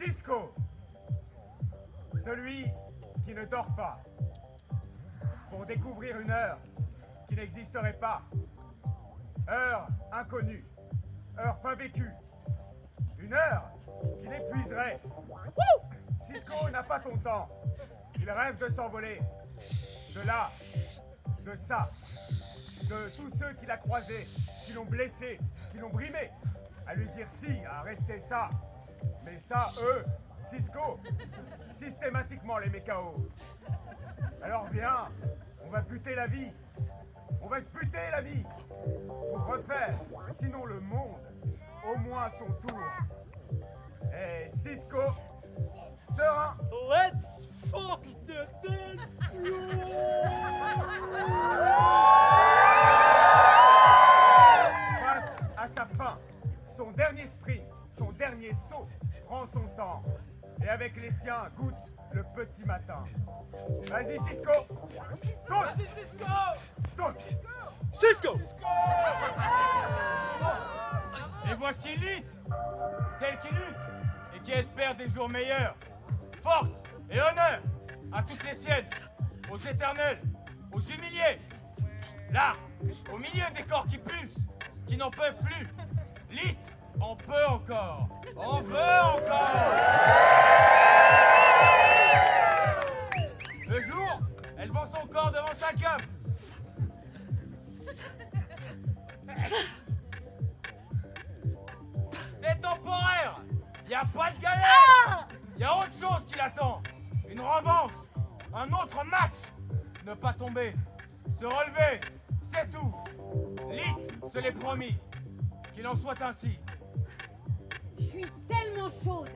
Cisco, celui qui ne dort pas, pour découvrir une heure qui n'existerait pas. Heure inconnue, heure pas vécue, une heure qui l'épuiserait. Cisco n'a pas ton temps, il rêve de s'envoler, de là, de ça, de tous ceux qu'il a croisés, qui l'ont blessé, qui l'ont brimé, à lui dire si, à rester ça. Mais ça, eux, Cisco, systématiquement les met KO. Alors viens, on va buter la vie. On va se buter la vie. Pour refaire, sinon le monde, au moins son tour. Et Cisco, serein. Let's fuck the dance Face à sa fin, son dernier sprint, son dernier saut, prend son temps. Et avec les siens, goûte le petit matin. Vas-y Cisco, saute. Vas-y Cisco. Saute. Cisco. Et voici l'élite, celle qui lutte et qui espère des jours meilleurs. Force et honneur à toutes les siennes, aux éternels, aux humiliés. Là, au milieu des corps qui pulsent, qui n'en peuvent plus, l'élite, on peut encore, on veut encore. Le jour, elle vend son corps devant sa cam. C'est temporaire. Y a pas de galère. Y a autre chose qui l'attend. Une revanche. Un autre match. Ne pas tomber. Se relever. C'est tout. L'IT se l'est promis. Qu'il en soit ainsi. Je suis tellement chaude.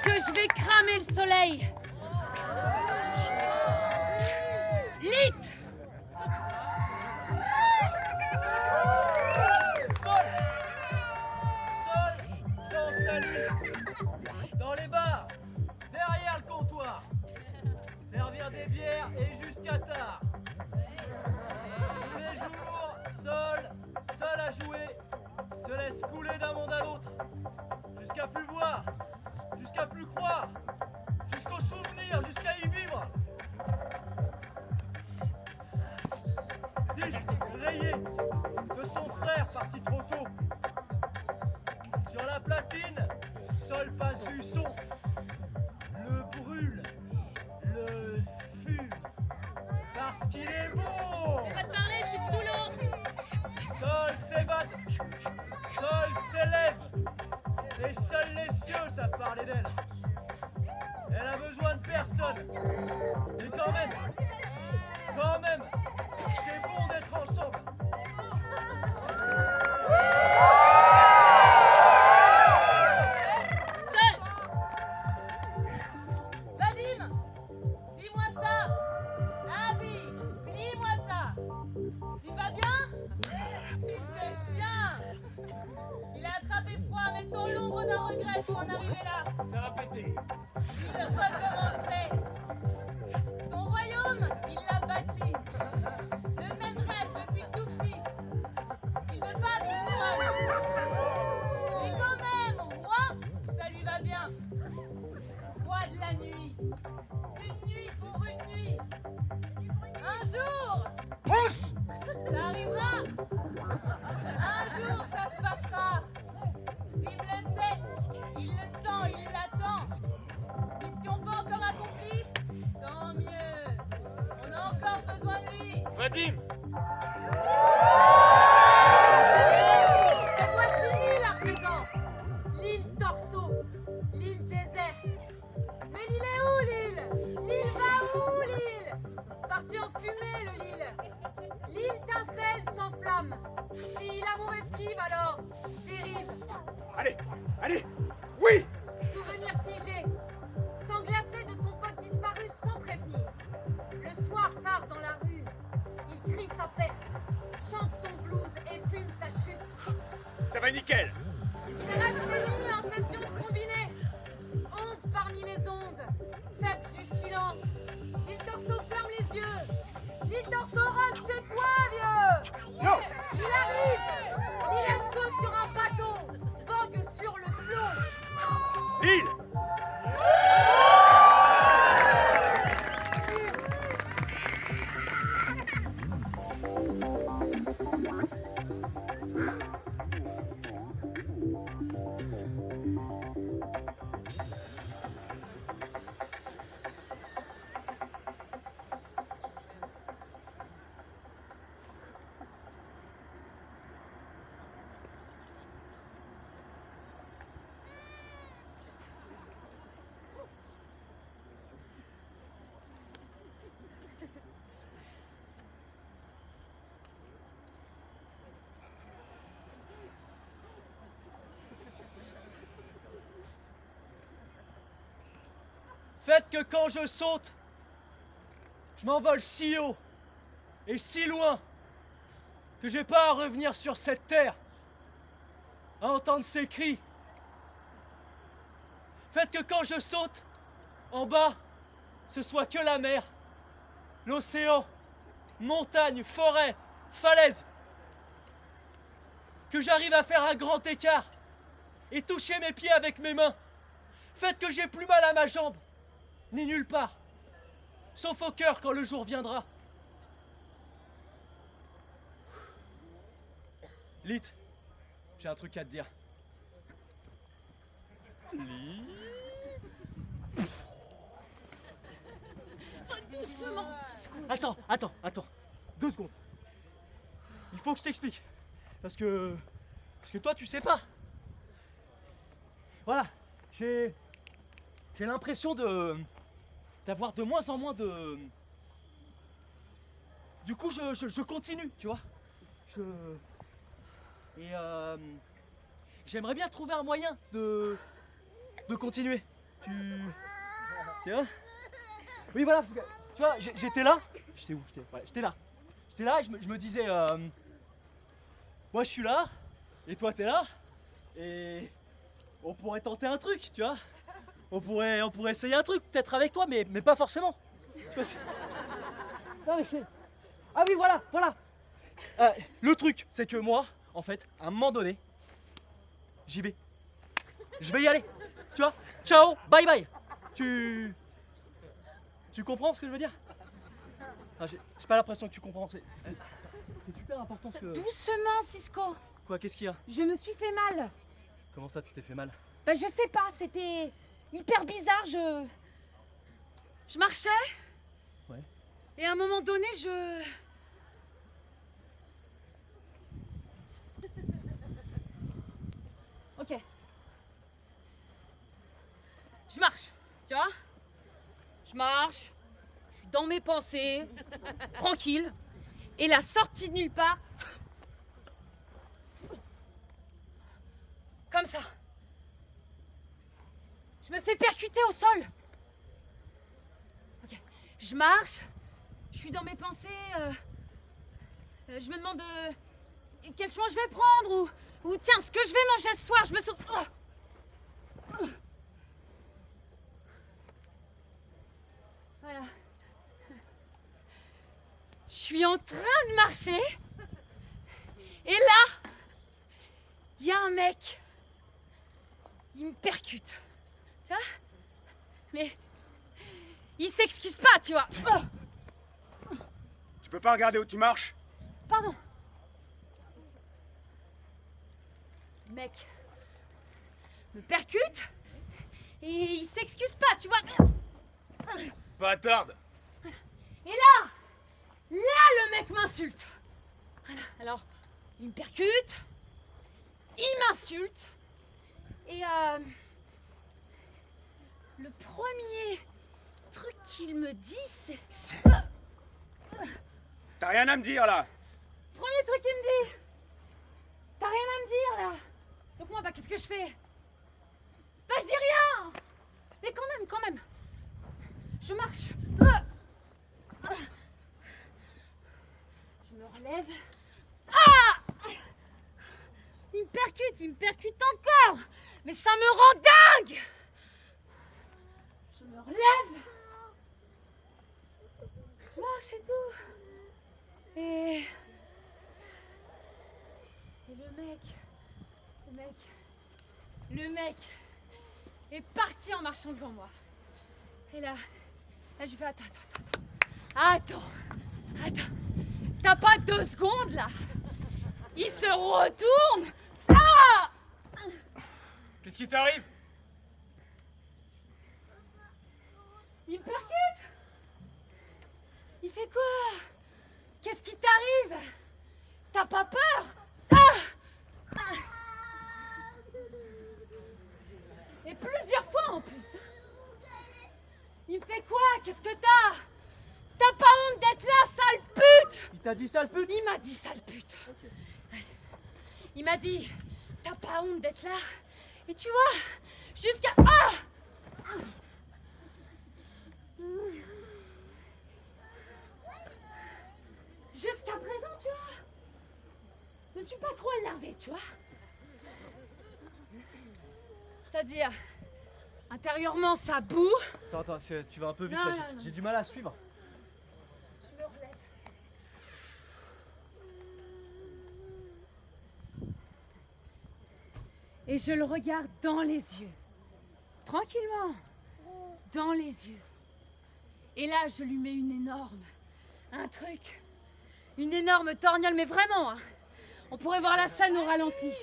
Que je vais cramer le soleil. Lit. Seul dans sa nuit. Dans les bars. Derrière le comptoir. Servir des bières et jusqu'à tard. Tous les jours, seul à jouer, se laisse couler d'un monde à l'autre. Jusqu'à plus voir, jusqu'à plus croire, jusqu'au souvenir, jusqu'à y vivre. Disque rayé de son frère parti trop tôt. Sur la platine, Sol passe du son. Le brûle, le fume, parce qu'il est beau. Pas de parler, je suis sous l'eau. Sol s'évade, Sol s'élève, et seuls les cieux savent parler d'elle. Elle a besoin de personne, mais quand même, c'est bon d'être ensemble. Seul. Vadim, dis-moi ça. Vas-y, plie-moi ça. Il va bien? Fils de chien. Il a attrapé froid, mais sans l'ombre d'un regret pour en arriver là. C'est répété. Il recommencerait. Son royaume, il l'a bâti. Le même rêve depuis tout petit. Il veut pas d'une couronne. Mais quand même, roi, ça lui va bien. Roi de la nuit. Une nuit pour une nuit. Un jour, Pousse. ça arrivera. Un jour, ça se passera. Dim le sait, il le sent, il l'attend. Mission pas encore accomplie, tant mieux. On a encore besoin de lui. Vadim. Et voici l'île à présent. L'île Torso, l'île déserte. Mais l'île est où l'île? L'île va où l'île? Parti en fumée le Lille. L'île étincelle sans flamme. Si l'amour esquive alors, dérive. Allez, oui. Souvenir figé, s'englacer de son pote disparu sans prévenir. Le soir tard dans la rue, il crie sa perte, chante son blues et fume sa chute. Ça va nickel. Il rêve ses nuits en sessions combinées. Honte parmi les ondes, cèpe du silence. L'île Torso ferme les yeux. L'île Torso rentre chez toi, vieux. Non. Il arrive. Ilerco sur un bateau, vogue sur le flot. Pile. Faites que quand je saute, je m'envole si haut et si loin que j'ai pas à revenir sur cette terre, à entendre ces cris. Faites que quand je saute, en bas, ce soit que la mer, l'océan, montagne, forêt, falaise. Que j'arrive à faire un grand écart et toucher mes pieds avec mes mains. Faites que j'ai plus mal à ma jambe, ni nulle part, sauf au cœur quand le jour viendra. Lith, j'ai un truc à te dire. Doucement, Cisco. Attends. 2 secondes. Il faut que je t'explique. Parce que toi, tu sais pas. Voilà, j'ai l'impression d'avoir de moins en moins de... Du coup, je continue, tu vois. J'aimerais bien trouver un moyen de continuer. Tu vois? Oui, voilà, parce que, tu vois, j'étais là. J'étais où? J'étais là. J'étais là et je me disais... moi, je suis là, et toi, t'es là, et on pourrait tenter un truc, tu vois. On pourrait essayer un truc, peut-être avec toi, mais pas forcément. Non, mais ah oui, voilà. Le truc, c'est que moi, en fait, à un moment donné, j'y vais. Je vais y aller. Tu vois? Ciao, bye bye. Tu comprends ce que je veux dire? Ah, j'ai pas l'impression que tu comprends. C'est super important ce que... Doucement, Cisco. Quoi, qu'est-ce qu'il y a? Je me suis fait mal. Comment ça, tu t'es fait mal? Bah, je sais pas, c'était hyper bizarre. Je marchais. Ouais. Et à un moment donné, Ok. Je marche, tu vois? Je marche, je suis dans mes pensées, tranquille. Et la sortie de nulle part, comme ça. Je me fais percuter au sol. Ok. Je marche, je suis dans mes pensées. Je me demande quel chemin je vais prendre ou tiens, ce que je vais manger ce soir. Je me souviens. Voilà. Je suis en train de marcher. Et là, il y a un mec. Il me percute. Tu vois? Mais il s'excuse pas, tu vois. Tu peux pas regarder où tu marches? Pardon. Le mec me percute et il s'excuse pas, tu vois. Bâtarde! Et là, le mec m'insulte. Voilà. Alors, il me percute, il m'insulte et le premier truc qu'il me dit, c'est... T'as rien à me dire là? Premier truc qu'il me dit. T'as rien à me dire là. Donc moi, qu'est-ce que je fais? Je dis rien. Mais quand même. Je marche. Je me relève. Ah! Il me percute encore. Mais ça me rend dingue. Je me relève. Je marche et tout. Et Et le mec est parti en marchant devant moi. Et là, je lui fais attends. T'as pas 2 secondes là. Il se retourne. Ah! Qu'est-ce qui t'arrive? Il me percute. Il fait quoi? Qu'est-ce qui t'arrive? T'as pas peur? Ah! Et plusieurs fois en plus. Il me fait quoi? Qu'est-ce que t'as? T'as pas honte d'être là, sale pute? Il t'a dit sale pute? Il m'a dit sale pute. Il m'a dit, t'as pas honte d'être là? Et tu vois, jusqu'à... Ah! Jusqu'à présent, tu vois, je me suis pas trop énervée, tu vois. C'est-à-dire, intérieurement, ça boue. Attends, tu vas un peu vite Non, là, non. j'ai du mal à suivre. Je me relève. Et je le regarde dans les yeux. Tranquillement. Dans les yeux. Et là, je lui mets une énorme torgnole, mais vraiment, hein. On pourrait voir la scène au ralenti. Et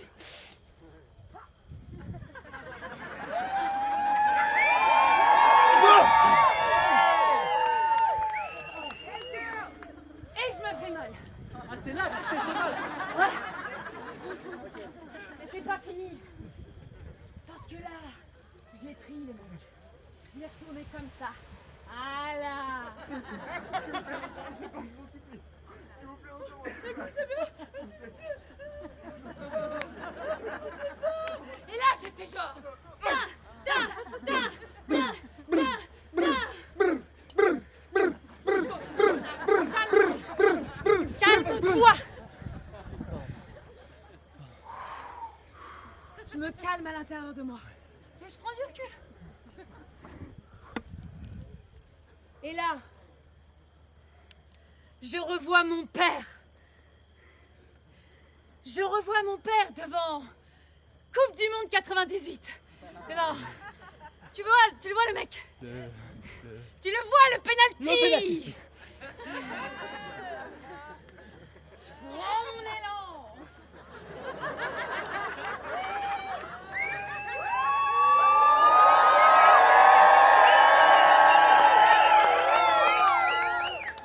je me fais mal. Ah, c'est là que tu fais mal. Ouais. Mais c'est pas fini. Parce que là, je l'ai pris, le mec. Je l'ai retourné comme ça. Voilà. Et là, j'ai fait genre. Calme-toi. Je me calme à l'intérieur de moi. Et je prends du recul. Et là, je revois mon père. Je revois mon père devant Coupe du Monde 98. Devant. Tu le vois le mec? Tu le vois le penalty? Prends mon élan.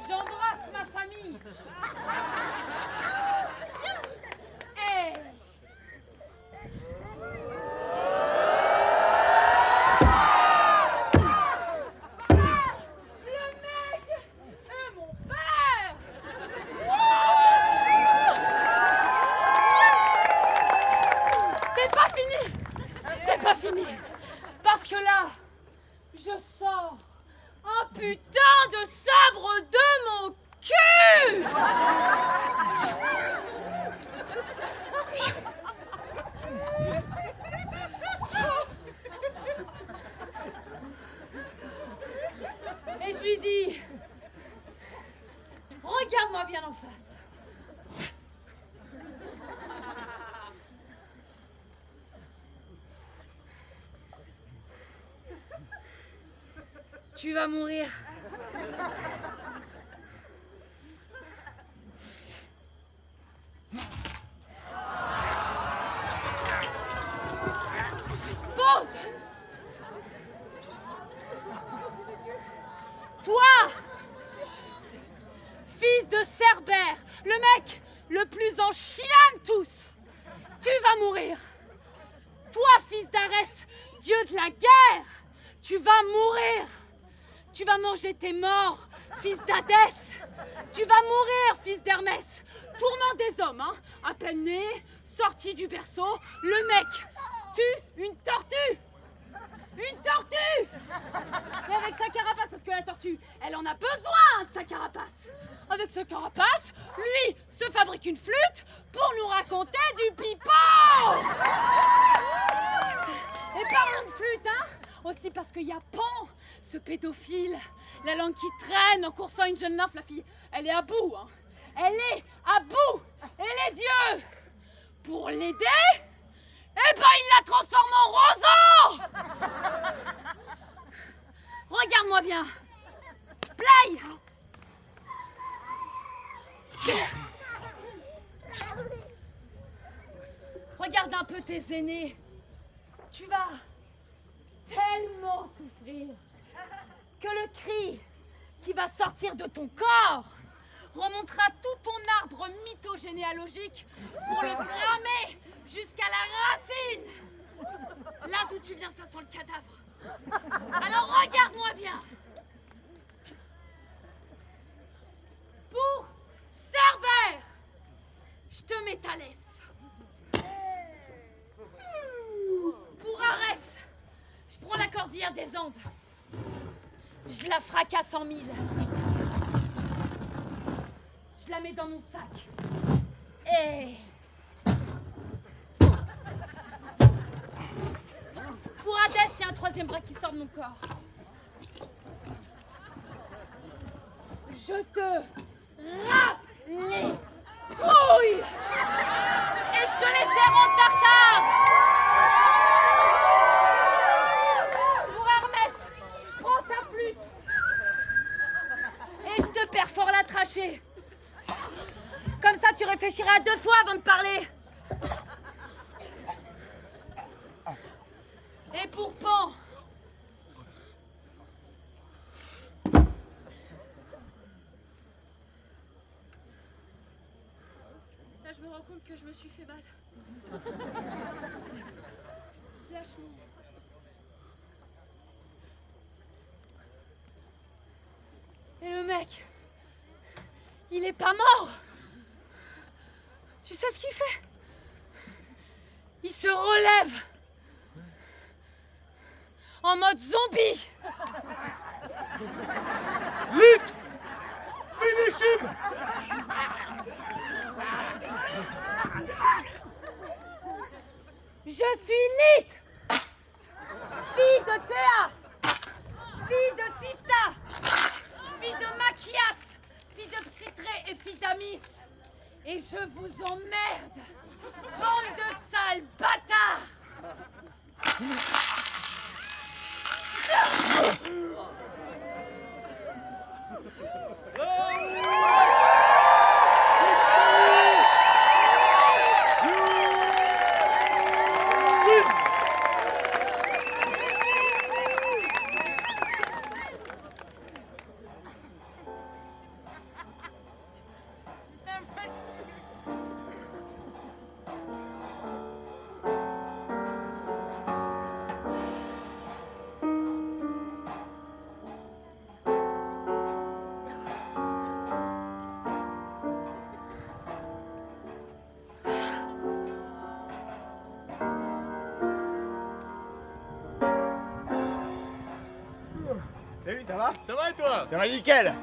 J'embrasse ma famille. Hey. Le mec est mon père. C'est pas fini. C'est pas fini. Parce que là, je sors un putain de sabre de mon cul. Et je lui dis, regarde-moi bien en face. Tu vas mourir. Pause. Toi, fils de Cerbère, le mec le plus en chien de tous, tu vas mourir. Toi, fils d'Arès, dieu de la guerre, tu vas mourir. Tu vas manger tes morts, fils d'Hadès. Tu vas mourir, fils d'Hermès. Tourment des hommes, hein. À peine né, sorti du berceau, le mec tue une tortue. Une tortue. Mais avec sa carapace, parce que la tortue, elle en a besoin de sa carapace. Avec ce carapace, lui se fabrique une flûte pour nous raconter du pipeau. Et parlons de flûte, hein. Aussi parce qu'il y a Pan, ce pédophile, la langue qui traîne en coursant une jeune nymphe, la fille, elle est à bout, hein. Elle est à bout. Elle est Dieu. pour l'aider, eh ben il la transforme en roseau. Regarde-moi bien. Play. Regarde un peu tes aînés. Tu vas tellement souffrir que le cri qui va sortir de ton corps remontera tout ton arbre mythogénéalogique pour le cramer jusqu'à la racine. Là d'où tu viens, ça sent le cadavre. Alors regarde-moi bien. Pour Cerbère, je te mets Thalès. Pour Arès, je prends la cordillère des Andes. Je la fracasse en mille. Je la mets dans mon sac. Et... pour Hadès, il y a un troisième bras qui sort de mon corps. Je te râpe les couilles et je te les serre en tartare. Pour Hermès, je prends sa flûte et je te perfore la trachée. Comme ça, tu réfléchiras 2 fois avant de parler. Et pour Pan, là, je me rends compte que je me suis fait mal. Lâche-moi. Et le mec, il est pas mort. Tu sais ce qu'il fait? Il se relève en mode zombie. Lutte! Finish him! Je suis Lith, fille de Théa, fille de Sista, fille de Machias, fille de Psytré et fille d'Amis. Et je vous emmerde, bande de sales bâtards. Salut, ça va? Ça va et toi? Ça va nickel!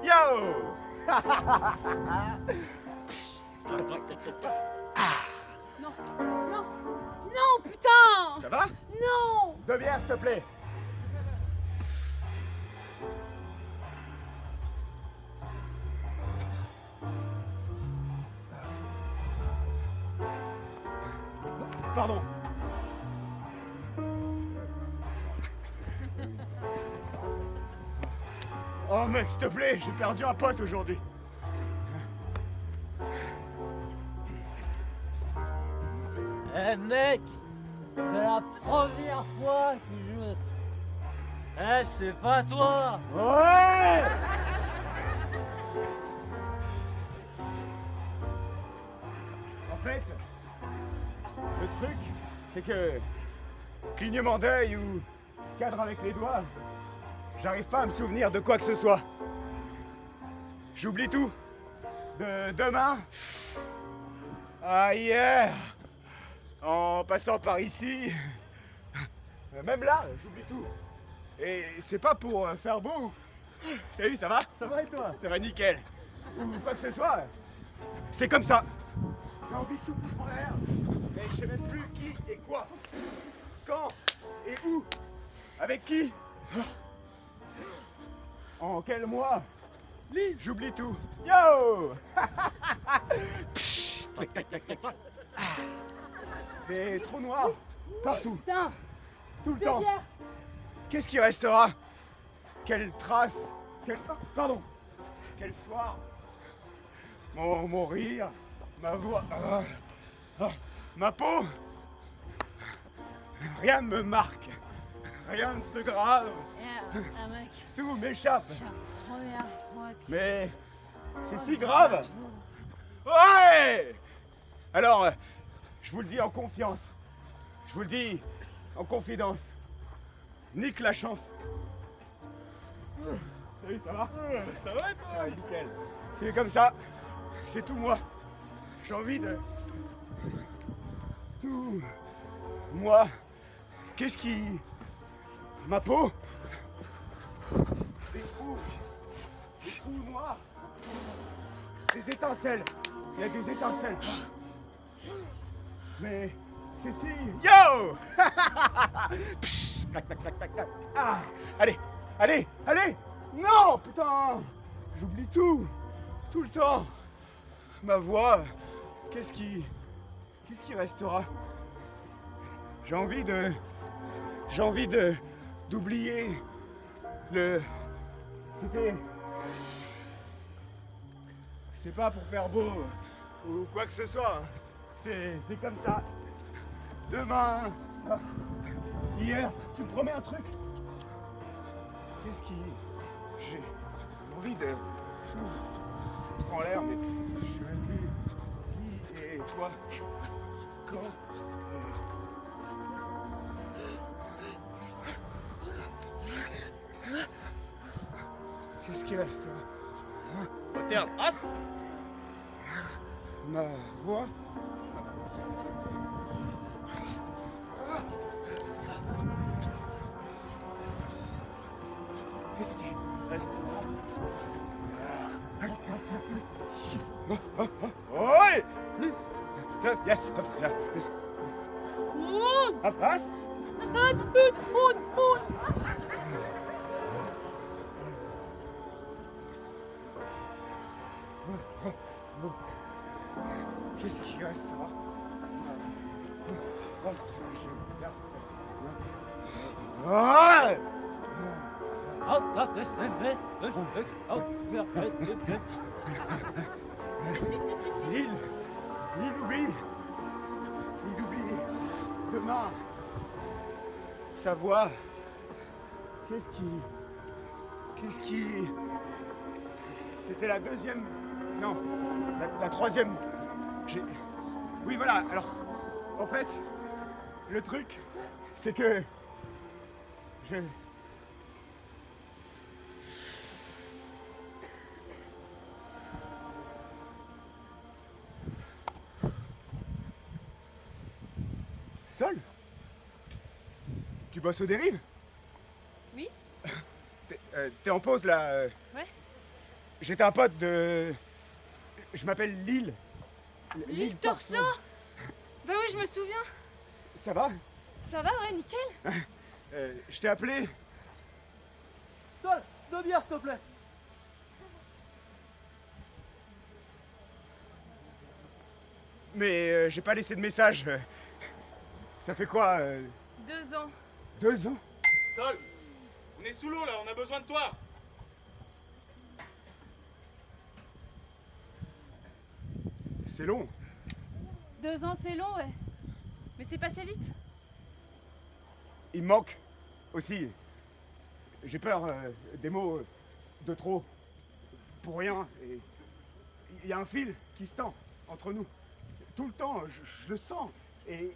Yo! Non, non, non, putain! Ça va? Non! 2 bières, s'il te plaît. Pardon. Oh mec, s'il te plaît, j'ai perdu un pote aujourd'hui. Eh mec, c'est la première fois que je... Eh, c'est pas toi! Ouais! En fait, le truc, c'est que clignement d'œil ou cadre avec les doigts, j'arrive pas à me souvenir de quoi que ce soit. J'oublie tout. De demain à hier. En passant par ici. Même là, j'oublie tout. Et c'est pas pour faire beau. Salut, ça va? Ça va et toi? Ça va nickel. Ou quoi que ce soit. C'est comme ça. J'ai envie de souffler en l'air. Mais je sais même plus qui et quoi. Quand et où. Avec qui. En quel mois. J'oublie tout. Yo. Des trous noirs partout. Putain, Tout le temps. bière. Qu'est-ce qui restera? Quelle trace? Pardon. Quel soir? Mon rire, ma voix, ma peau. Rien ne me marque. Rien ne se grave. Un mec, Tout m'échappe. c'est la première fois que... Mais c'est si grave. Ouais. Alors, je vous le dis en confiance. Je vous le dis en confidence. Nique la chance. Salut, ça va? Ça va toi? Ah, nickel. C'est comme ça. C'est tout moi. J'ai envie de... Tout... Moi. Qu'est-ce qui... Ma peau. Des trous noirs. Des étincelles. Il y a des étincelles. Mais... Cécile... Yo. Psst, tac, tac, tac, tac, tac. Ah, allez. Non, putain. J'oublie tout. Tout le temps. Ma voix. Qu'est-ce qui restera? J'ai envie d'oublier le... C'est pas pour faire beau ou quoi que ce soit. C'est comme ça. Demain, hier, tu me promets un truc? Qu'est-ce qui... J'ai envie de... Je prends l'air, mais je sais même plus qui et quoi. Quand... Qu'est-ce qui reste? Poterne, as. Ma voix? Qu'est-ce qui reste? Oi! Yes, yes. Passe? Qu'est-ce qui restera? Ah! Il oublie. Demain, sa voix. Qu'est-ce qui... C'était la deuxième... Non, la troisième... Oui, voilà, alors... En fait, le truc, c'est que... Seul? Tu bosses aux dérives? Oui. T'es en pause là. Ouais. J'étais un pote de... Je m'appelle Lille. L'île Torso. Bah oui, je me souviens. Ça va? Ça va, ouais, nickel. Je t'ai appelé. Sol, 2 bières, s'il te plaît. Mais j'ai pas laissé de message. Ça fait quoi 2 ans. 2 ans? Sol, on est sous l'eau là, on a besoin de toi. C'est long. 2 ans, c'est long, ouais. Mais c'est passé vite. Il me manque aussi. J'ai peur des mots de trop. Pour rien. Et il y a un fil qui se tend entre nous. Tout le temps, je le sens. Et...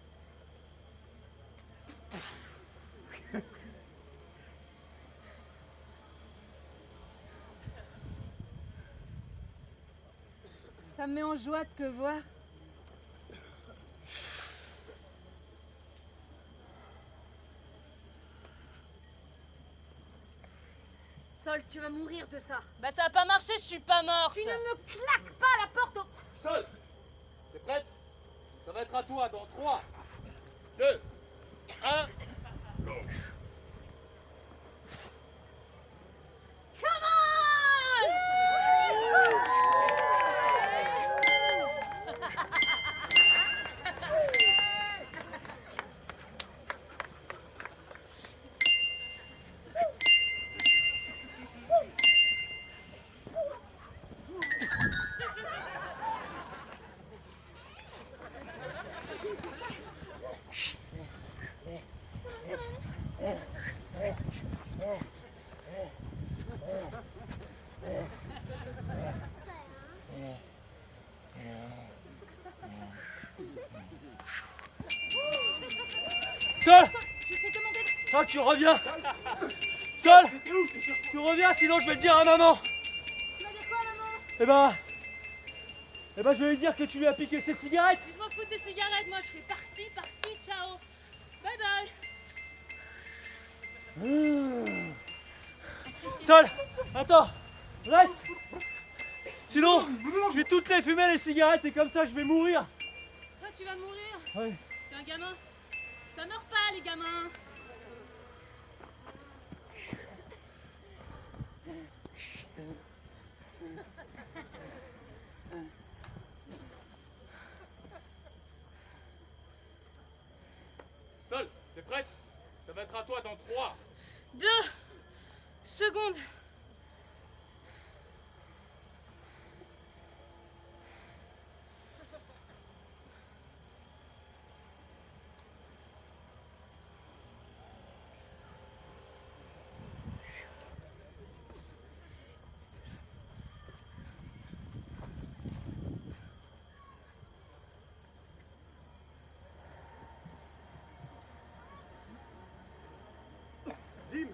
Ça me met en joie de te voir. Sol, tu vas mourir de ça. Bah ça a pas marché, je suis pas morte. Tu ne me claques pas la porte au... Sol, t'es prête? Ça va être à toi dans 3, 2, 1. Sol! Je t'ai demandé de... Ah, tu reviens! Sol! Tu reviens, sinon je vais le dire à maman! Tu vas dire quoi, maman? Eh ben, je vais lui dire que tu lui as piqué ses cigarettes! Je m'en fous de tes cigarettes, moi je serai partie, ciao! Bye bye! Sol! Attends! Reste! Sinon, je vais toutes les fumer les cigarettes et comme ça je vais mourir! Toi, tu vas mourir? Ouais. T'es un gamin? Ça meurt pas, les gamins! Sol, t'es prête? Ça va être à toi dans 3, 2 secondes! Dim!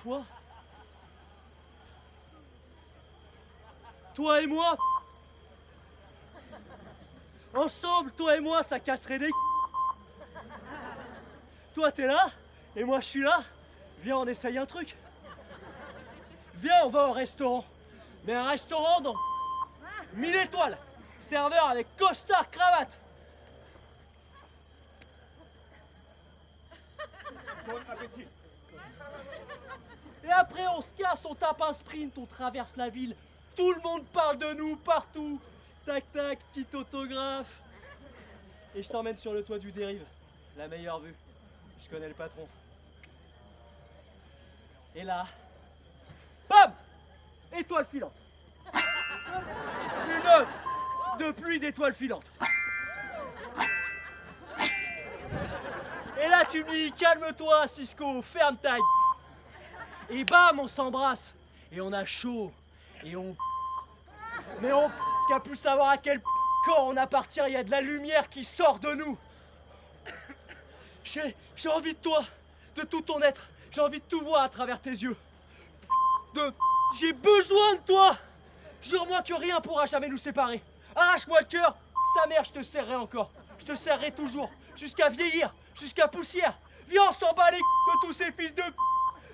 Toi? Toi et moi? Ensemble, toi et moi, ça casserait des... Toi, t'es là, et moi, je suis là. Viens, on essaye un truc. Viens, on va au restaurant. Mais un restaurant dans 1000 étoiles. Serveur avec costard, cravate. Bon appétit. Et après, on se casse, on tape un sprint, on traverse la ville. Tout le monde parle de nous partout. Tac, tac, petit autographe. Et je t'emmène sur le toit du Dérive. La meilleure vue. Je connais le patron. Et là, bam! Étoile filante. Une ode de pluie d'étoiles filantes. Et là, tu me dis, calme-toi, Cisco, ferme ta gueule. Et bam, on s'embrasse. Et on a chaud. Et on... Mais on... Ce qu'il a pu savoir à quel corps on appartient, il y a de la lumière qui sort de nous. J'ai envie de toi, de tout ton être. J'ai envie de tout voir à travers tes yeux. J'ai besoin de toi. Jure-moi que rien pourra jamais nous séparer. Arrache-moi le cœur. Sa mère, je te serrerai encore. Je te serrerai toujours. Jusqu'à vieillir, jusqu'à poussière. Viens, on s'en bat les de tous ces fils de...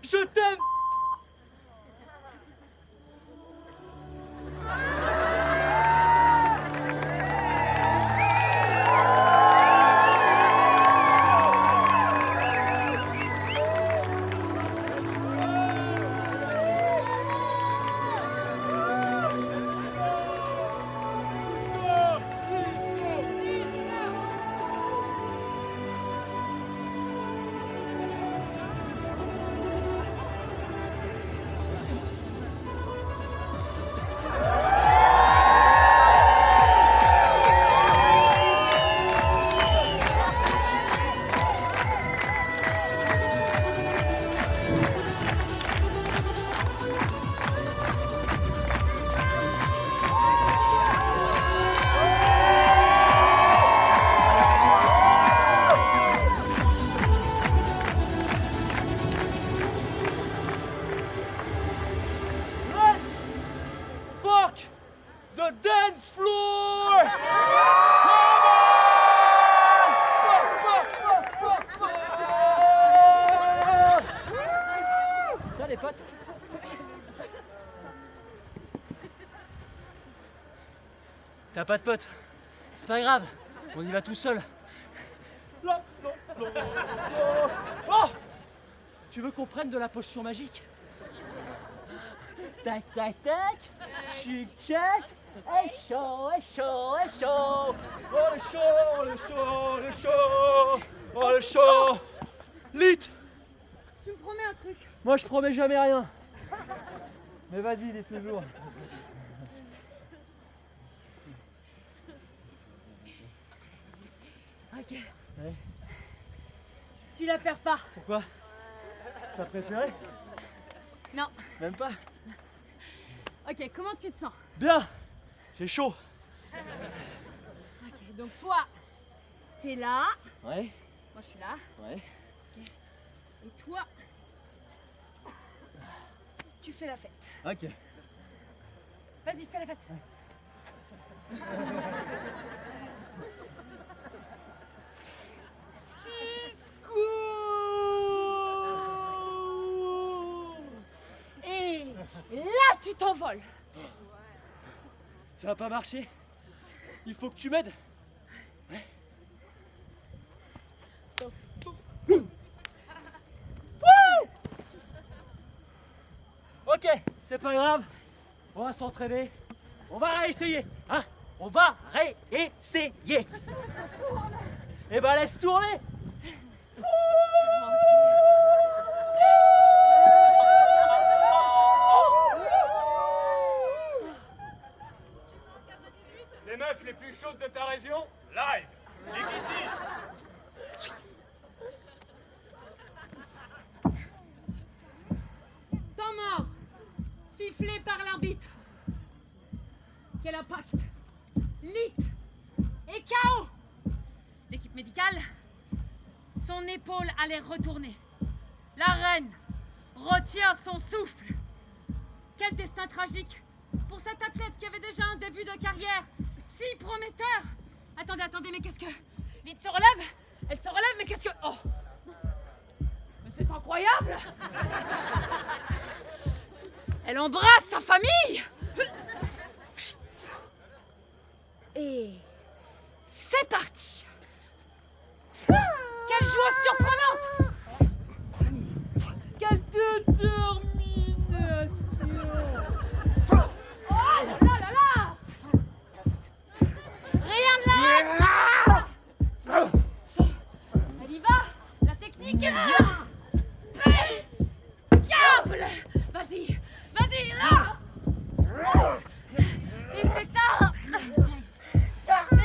Je t'aime. Ça, les potes? T'as pas de potes? C'est pas grave, on y va tout seul. Non. Oh! Tu veux qu'on prenne de la potion magique? Tac, tac, tac. Chic, check. Et chaud, et chaud, et chaud. Oh, le chaud, le chaud, le chaud. Oh, le chaud. Lit. Tu me promets un truc? Moi, je promets jamais rien. Mais vas-y, dis toujours. Ok. Ouais. Tu la perds pas. Pourquoi? T'as préféré? Non. Même pas? Ok, comment tu te sens? Bien. J'ai chaud. Ok, donc toi, t'es là. Ouais. Moi, je suis là. Ouais. Et toi, tu fais la fête. Ok. Vas-y, fais la fête. Et là, tu t'envoles. Ça va pas marcher. Il faut que tu m'aides. Ouais. Ok, c'est pas grave. On va s'entraîner. On va réessayer. Hein? On va réessayer. Eh ben laisse tourner. Les meufs les plus chaudes de ta région, live. Ici. Temps mort, sifflé par l'arbitre. Quel impact? Lit et KO. L'équipe médicale, son épaule allait retourner. La reine retient son souffle. Quel destin tragique pour cet athlète qui avait déjà un début de carrière si prometteur. Attendez, mais qu'est-ce que... Lit se relève? Elle se relève, mais qu'est-ce que... Oh! Mais c'est incroyable! Elle embrasse sa famille! Et... c'est parti! Quelle joueuse surprenante! Quelle détermination! Oh là là là là! Rien ne l'arrête! Elle y va! La technique est là! Câble! Vas-y! Vas-y, là! Et c'est un... C'est un...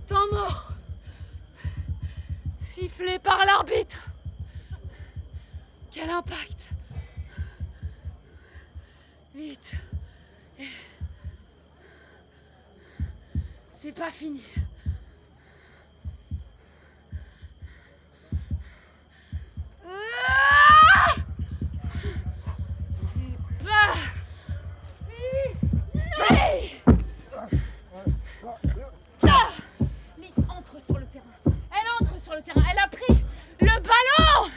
Temps mort. Sifflé par l'arbitre. Quel impact. Vite. C'est pas fini. Ah! C'est pas fini. Ah! Lee entre sur le terrain. Elle entre sur le terrain. Elle a pris le ballon.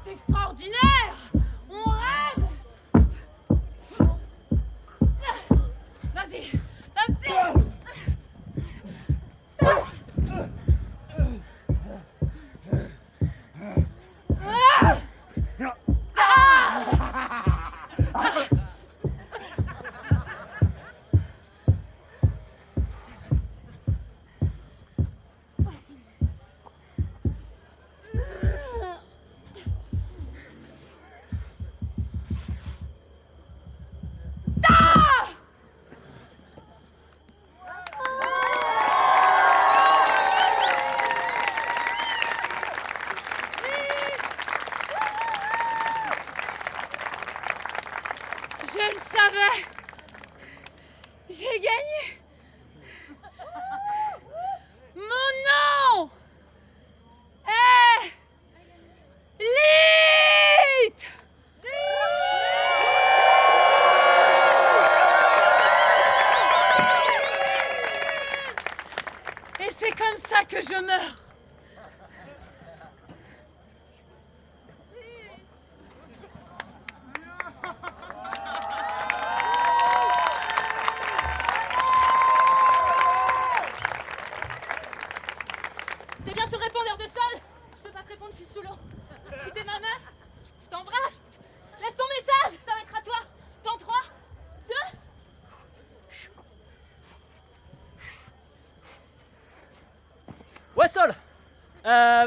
C'est extraordinaire. On rêve. Vas-y. Vas-y. Je le savais. J'ai gagné. Mon nom est Lee.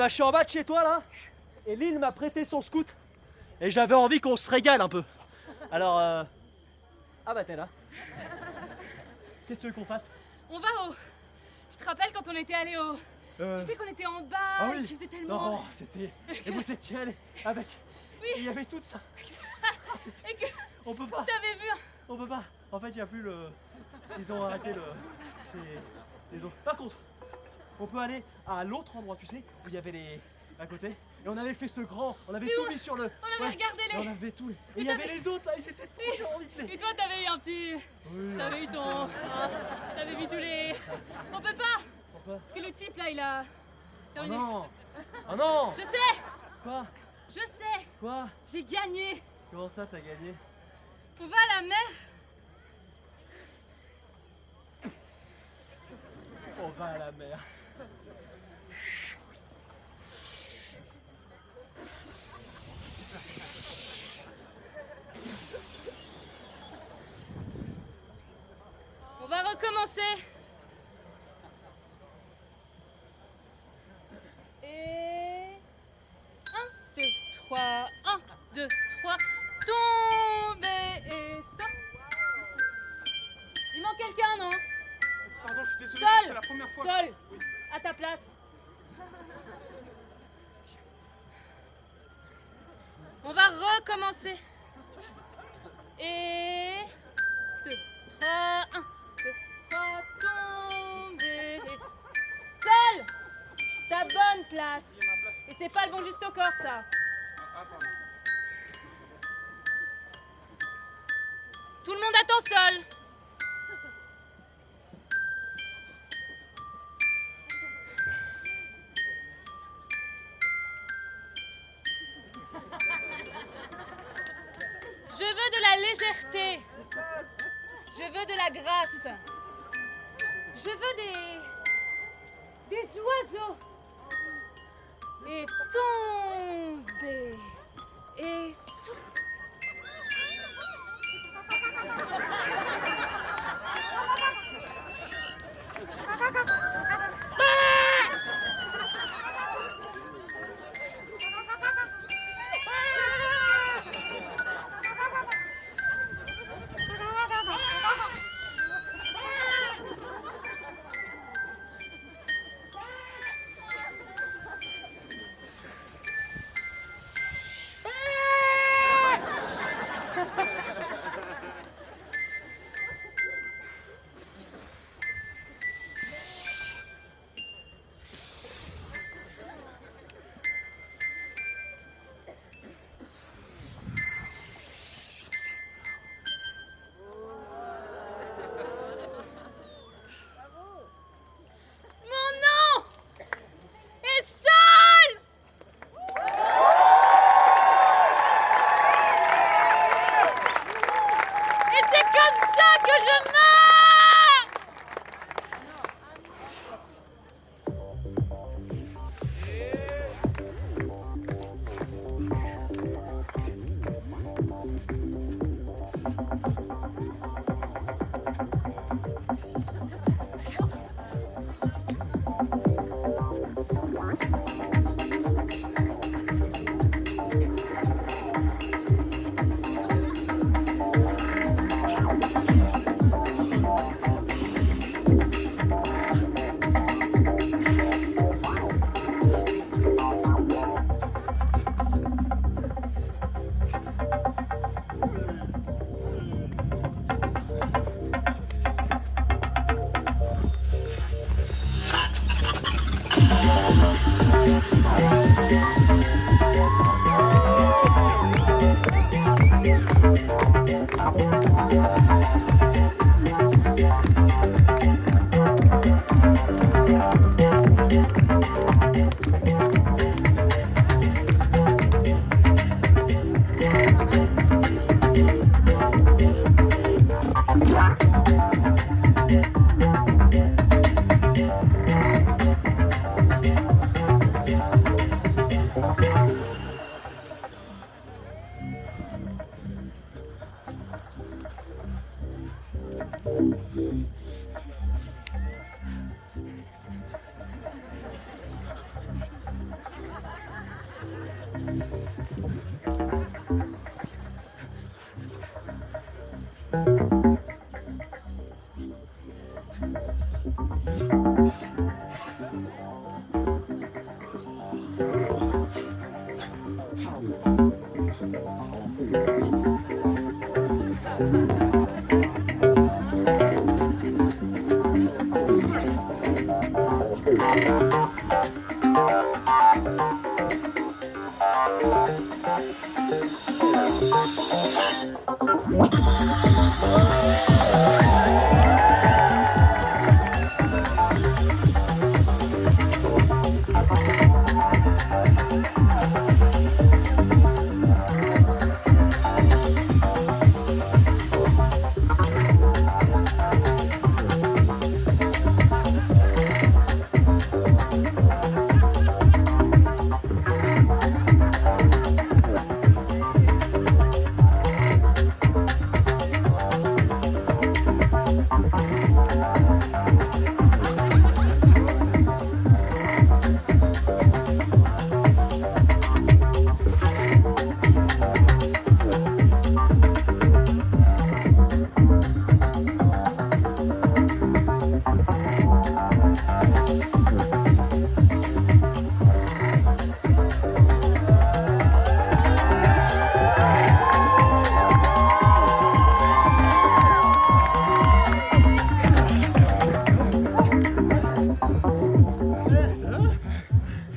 je suis en bas de chez toi là, et Lynn m'a prêté son scout, et j'avais envie qu'on se régale un peu. Alors, ah bah t'es là. Qu'est-ce que tu veux qu'on fasse? On va au... Tu te rappelles quand on était allé au... Tu sais qu'on était en bas, Ah et oui. qu'il faisait tellement... Non, c'était... Et vous étiez allés avec... Oui. Et il y avait tout ça. Et que On peut pas. t'avais vu... On peut pas. En fait, il n'y a plus le... Ils ont arrêté le... les autres. Par contre, on peut aller à l'autre endroit, tu sais, où il y avait les... à côté. Et on avait fait ce grand... On avait Mais tout où? mis sur le... On avait regardé Et les... on avait tout. Et il y avait les autres là, ils étaient trop... J'ai envie de les... Et toi, t'avais eu un petit... Oui, T'avais eu ton... T'avais vu tous les... On peut pas. pourquoi? Parce que le type, là, il a... Oh terminé. non. Oh non. Je sais. Quoi? Je sais. Quoi? J'ai gagné. Comment ça, t'as gagné? On va à la mer. On va à la mer. On va recommencer. Et... 1, 2, 3, 1, 2, 3, tomber et ça. Il manque quelqu'un, non? Pardon, je suis désolé, Sol. c'est la première fois. Sol, à ta place. On va recommencer. Et... 2, 3, 1, 2, 3, tomber. Sol, ta bonne place. Et c'est pas le bon juste au corps, ça. Tout le monde attend Sol. Je veux de la légèreté. Je veux de la grâce. Je veux des oiseaux. Et tomber. Et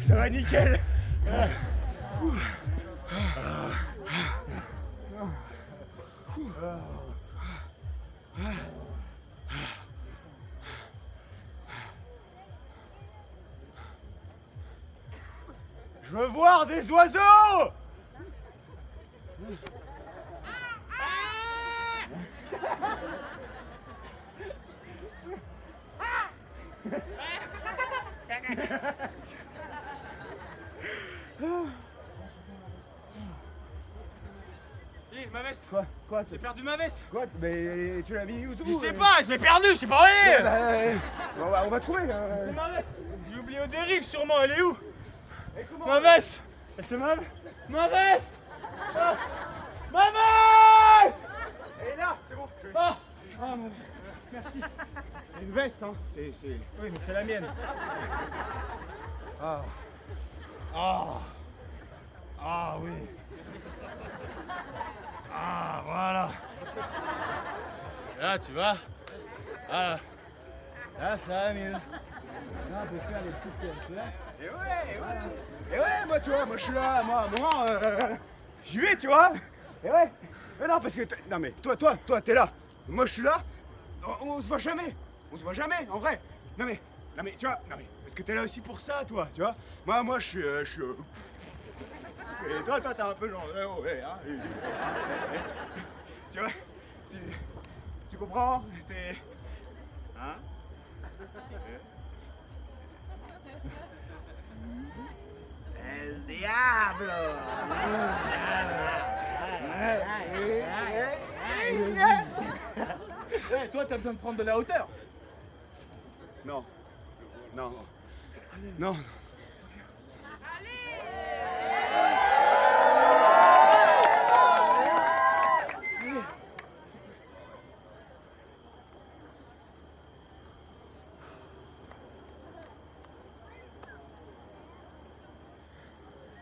Ça va nickel. Je veux voir des oiseaux. Lille, ma veste. Quoi J'ai perdu ma veste. Quoi? Mais tu l'as mis où? Je sais pas, je l'ai perdu, je sais pas où elle est. On va trouver. C'est ma veste. J'ai oublié aux dérives sûrement, elle est où? Ma veste. Elle se meuble. Ma veste. Ah. Ma veste. Elle est là, c'est bon. Ah, mon Dieu. Merci. C'est une veste, hein. Oui, mais c'est la mienne. Ah. Ah oui. Ah, voilà. Là, tu vois. Voilà. Là, ça va mieux. Là, on peut faire des petites... Tu vois. Et ouais, moi, tu vois, moi, je suis là, j'y vais, tu vois. Et ouais. Mais non, parce que... Non, mais toi, t'es là. Moi, je suis là. On se voit jamais. On se voit jamais, en vrai. Non, mais, tu vois, parce que t'es là aussi pour ça, toi, tu vois. Moi, je suis... Et toi, t'es un peu genre... ouais, hein. Tu vois, tu comprends? T'es... Hein? El diablo! Ouais, toi, t'as besoin de prendre de la hauteur. Non. Non.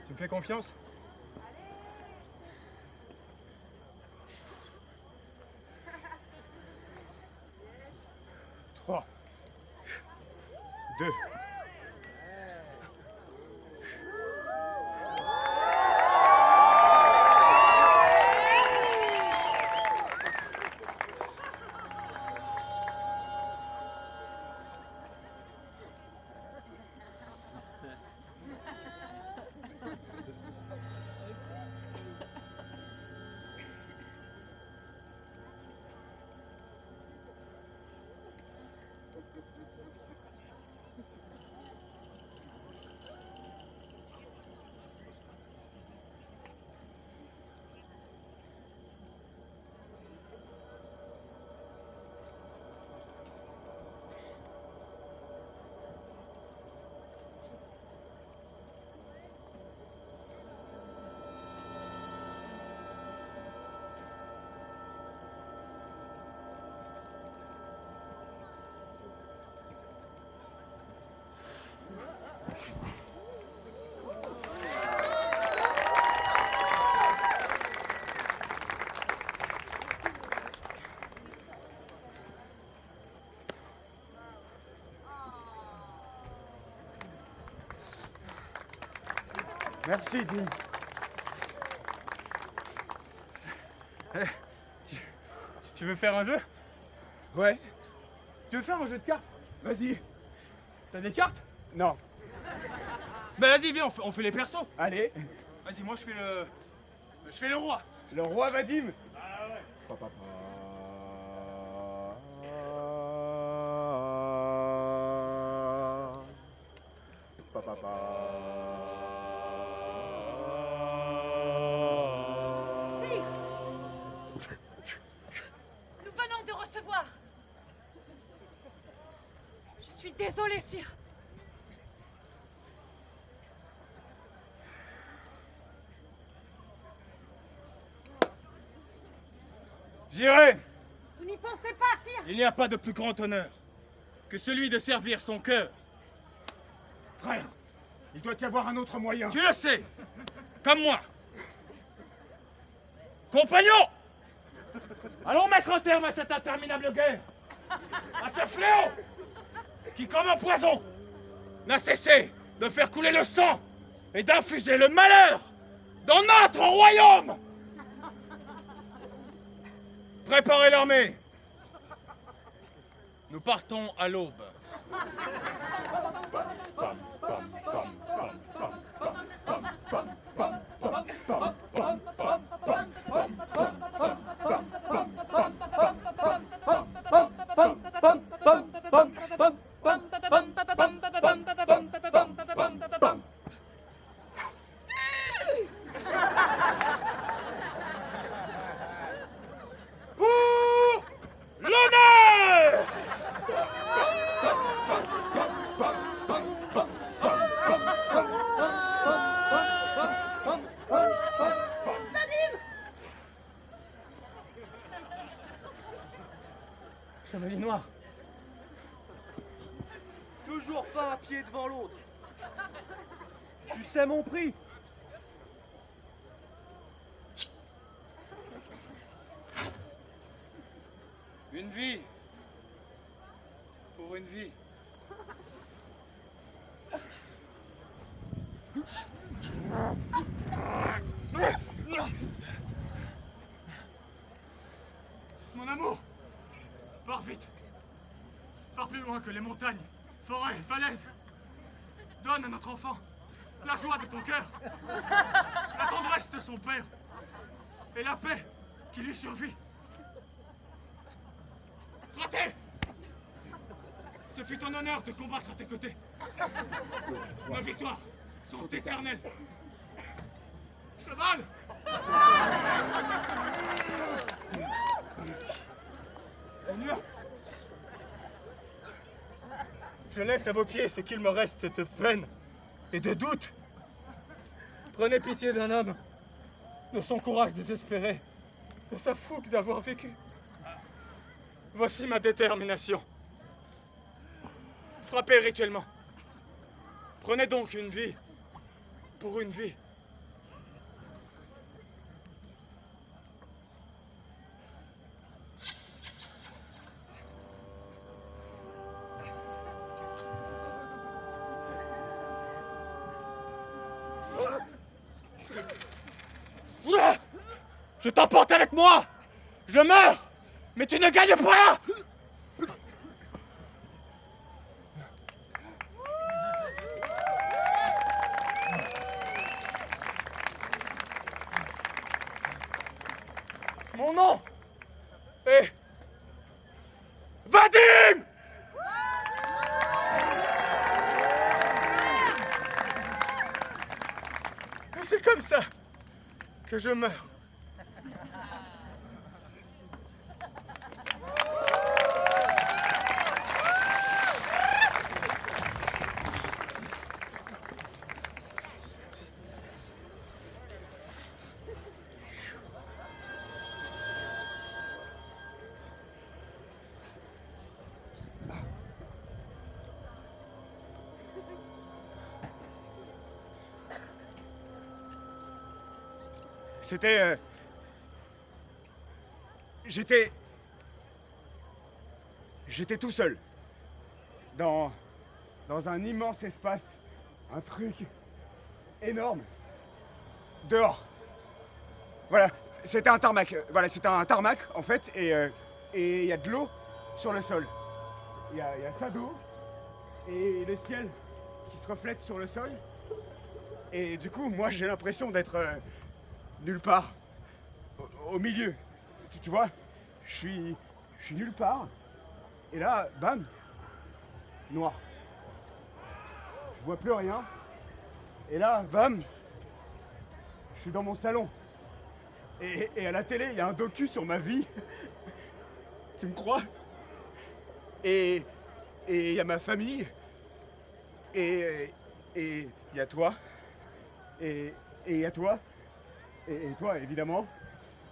Tu me fais confiance? Trois. 2. Merci, Dean. Tu veux faire un jeu? Ouais, Tu veux faire un jeu de cartes? vas-y. T'as des cartes? Non, Bah vas-y, viens, on fait les persos. allez. Vas-y, moi je fais le roi. Le roi Vadim. Ah ouais. Sire, nous venons de recevoir. Je suis désolée, sire. J'irai. Vous n'y pensez pas, sire. Il n'y a pas de plus grand honneur que celui de servir son cœur. Frère, il doit y avoir un autre moyen. Tu le sais, comme moi. Compagnons, allons mettre un terme à cette interminable guerre, à ce fléau qui, comme un poison, n'a cessé de faire couler le sang et d'infuser le malheur dans notre royaume. Préparez l'armée. Nous partons à l'aube. Pour l'honneur! Chevalier noir. Toujours pas un pied devant l'autre. Tu sais mon prix. Une vie. Pour une vie. Mon amour, pars vite. Pars plus loin que les montagnes, forêts, falaises. Donne à notre enfant la joie de ton cœur, la tendresse de son père et la paix qui lui survit. Frater! Ce fut un honneur de combattre à tes côtés. Nos victoires sont éternelles. Cheval! Seigneur, je laisse à vos pieds ce qu'il me reste de peine et de doute. Prenez pitié d'un homme, de son courage désespéré, de sa fougue d'avoir vécu. Voici ma détermination. Frappez rituellement. Prenez donc une vie pour une vie. Je t'emporte avec moi! Je meurs! Mais tu ne gagnes pas! Mon nom est Vadim! Et c'est comme ça que je meurs. C'était... J'étais tout seul. Dans un immense espace. Un truc énorme. dehors. Voilà, c'était un tarmac. Voilà, c'était un tarmac en fait, et il y a de l'eau sur le sol. Il y a ça d'eau et le ciel qui se reflète sur le sol. Et du coup, moi, j'ai l'impression d'être nulle part, au milieu. Tu vois, je suis nulle part. Et là, bam, noir. Je vois plus rien. Et là, bam, je suis dans mon salon. Et à la télé, il y a un docu sur ma vie. Tu me crois? Et il y a ma famille. Et il y a toi. Et il y a toi. Et toi, évidemment.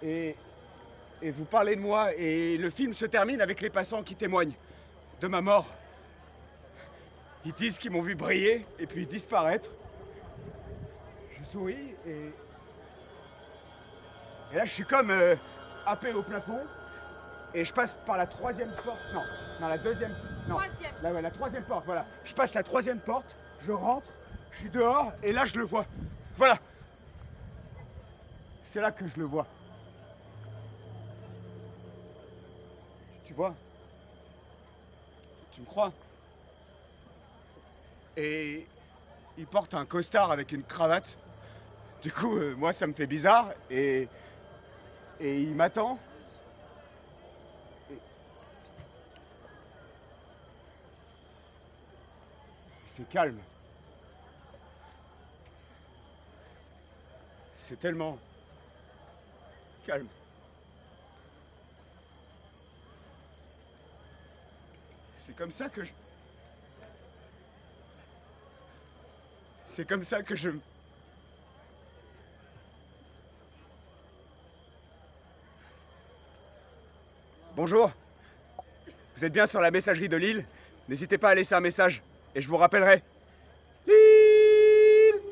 Et vous parlez de moi. Et le film se termine avec les passants qui témoignent de ma mort. Ils disent qu'ils m'ont vu briller et puis disparaître. Je souris et là, je suis comme happé au plafond. Et je passe par la troisième porte. Non, la deuxième. Non. Troisième. La troisième porte, voilà. Je passe la troisième porte, je rentre, je suis dehors, et là, je le vois. Voilà. C'est là que je le vois. Tu vois? Tu me crois? Et il porte un costard avec une cravate. Du coup, moi, ça me fait bizarre, et il m'attend. C'est calme. C'est tellement calme. C'est comme ça que je... C'est comme ça que je... Bonjour. Vous êtes bien sur la messagerie de Lille? N'hésitez pas à laisser un message. Et je vous rappellerai. Lille!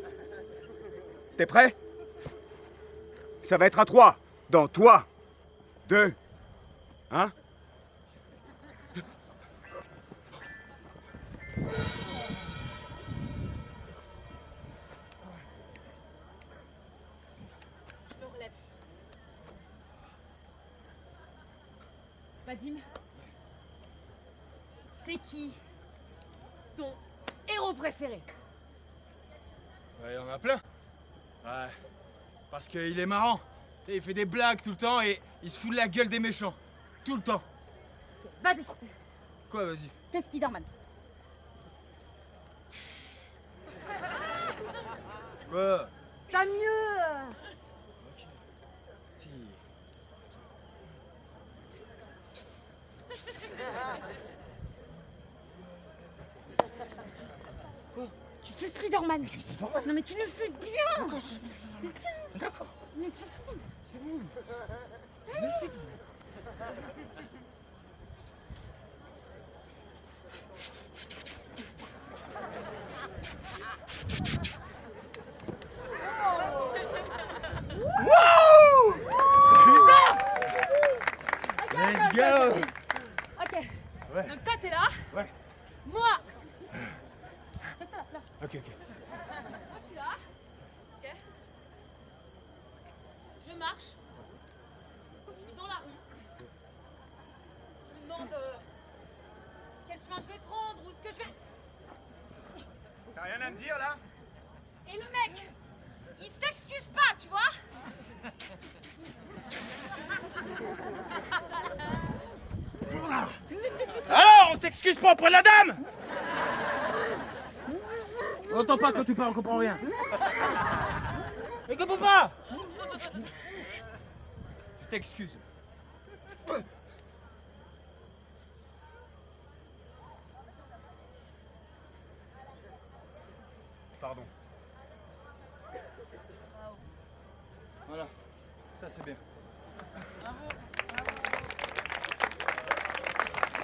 T'es prêt? Ça va être à 3. Dans 3, 2, 1. Je me relève. Vadim, c'est qui ton héros préféré? Ouais, il y en a plein. Ouais. Parce qu'il est marrant. Et il fait des blagues tout le temps et il se fout de la gueule des méchants. Tout le temps. Vas-y, Quoi, vas-y? fais Spider-Man. Quoi? T'as mieux. Si. Tu fais Spider-Man. Non mais tu le fais bien. Mais tiens. D'accord. Mais facile. Let's go! Ok. Ouais. Donc toi t'es là. Ouais. Moi. Reste là, là. Ok. Moi je suis là. Ok. Je marche. Je suis dans la rue. Je me demande quel chemin je vais prendre ou ce que je vais. T'as rien à me dire là? Et le mec, il s'excuse pas, tu vois? Alors, on s'excuse pas auprès de la dame! On entend pas quand tu parles, on comprend rien. Mais comprends pas! Tu t'excuses. Pardon. Voilà, ça c'est bien.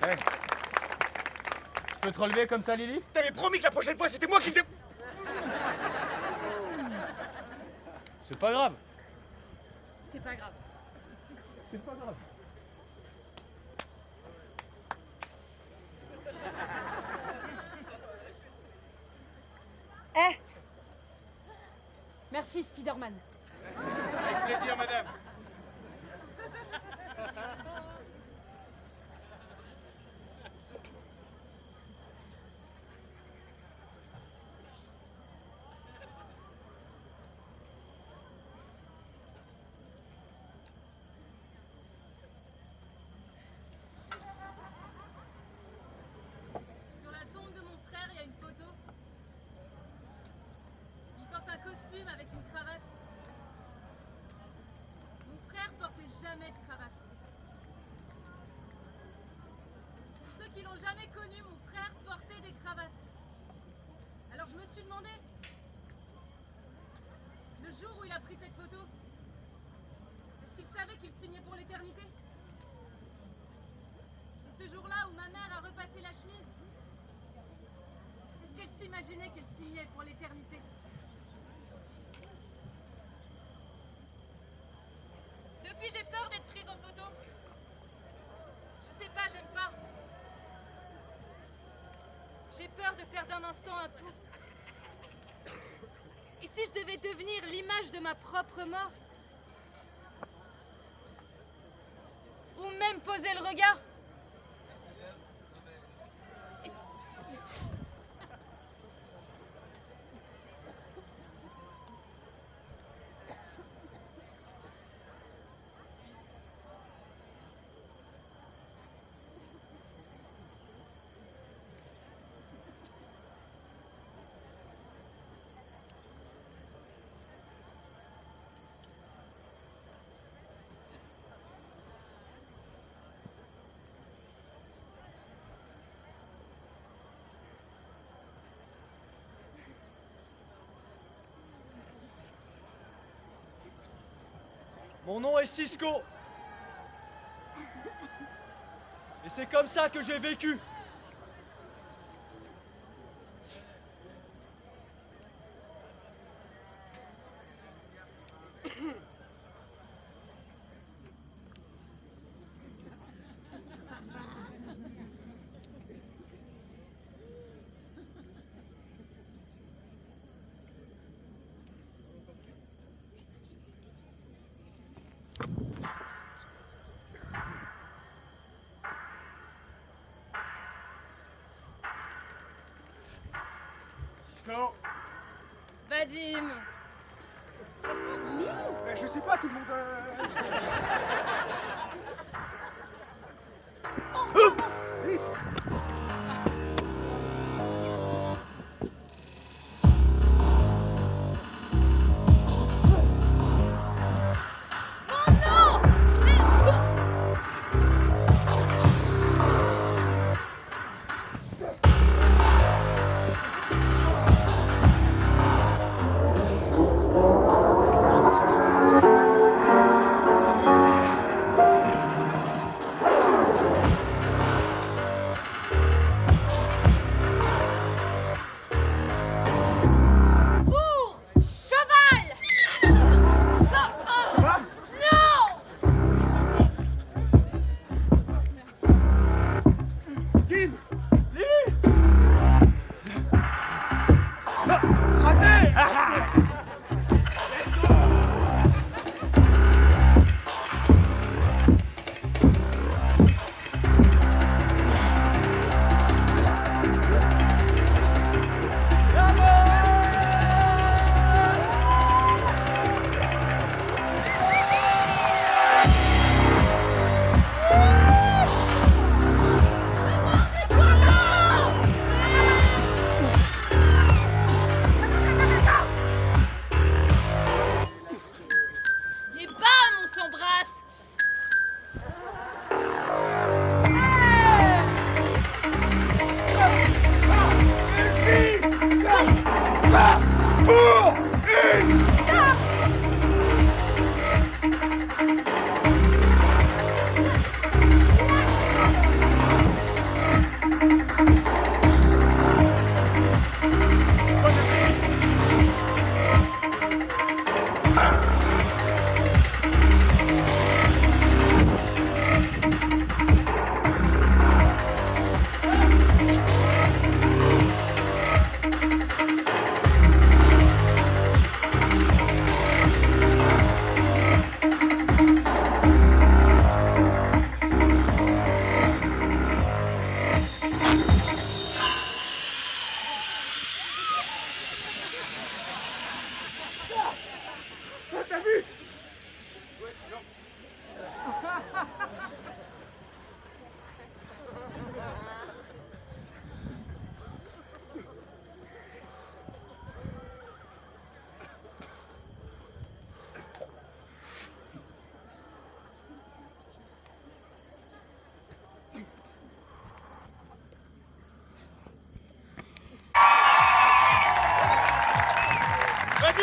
Hey. Tu peux te relever comme ça, Lily? T'avais promis que la prochaine fois c'était moi qui faisais... C'est pas grave. C'est pas grave. C'est pas grave. Eh! Merci Spider-Man. Avec plaisir, madame. Sur la tombe de mon frère, il y a une photo. Il porte un costume avec une cravate. Mon frère portait jamais de cravate. Pour ceux qui l'ont jamais connu, mon frère portait des cravates. Alors je me suis demandé, le jour où il a pris cette photo, est-ce qu'il savait qu'il signait pour l'éternité? Et ce jour-là où ma mère a repassé la chemise, est-ce qu'elle s'imaginait qu'elle signait pour l'éternité? Depuis, j'ai peur d'être prise en photo. Je sais pas, j'aime pas. J'ai peur de perdre un instant un tout. Et si je devais devenir l'image de ma propre mort? Ou même poser le regard? Mon nom est Cisco. Et c'est comme ça que j'ai vécu. Cisco, Vadim. Je sais pas, tout le monde...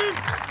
Bim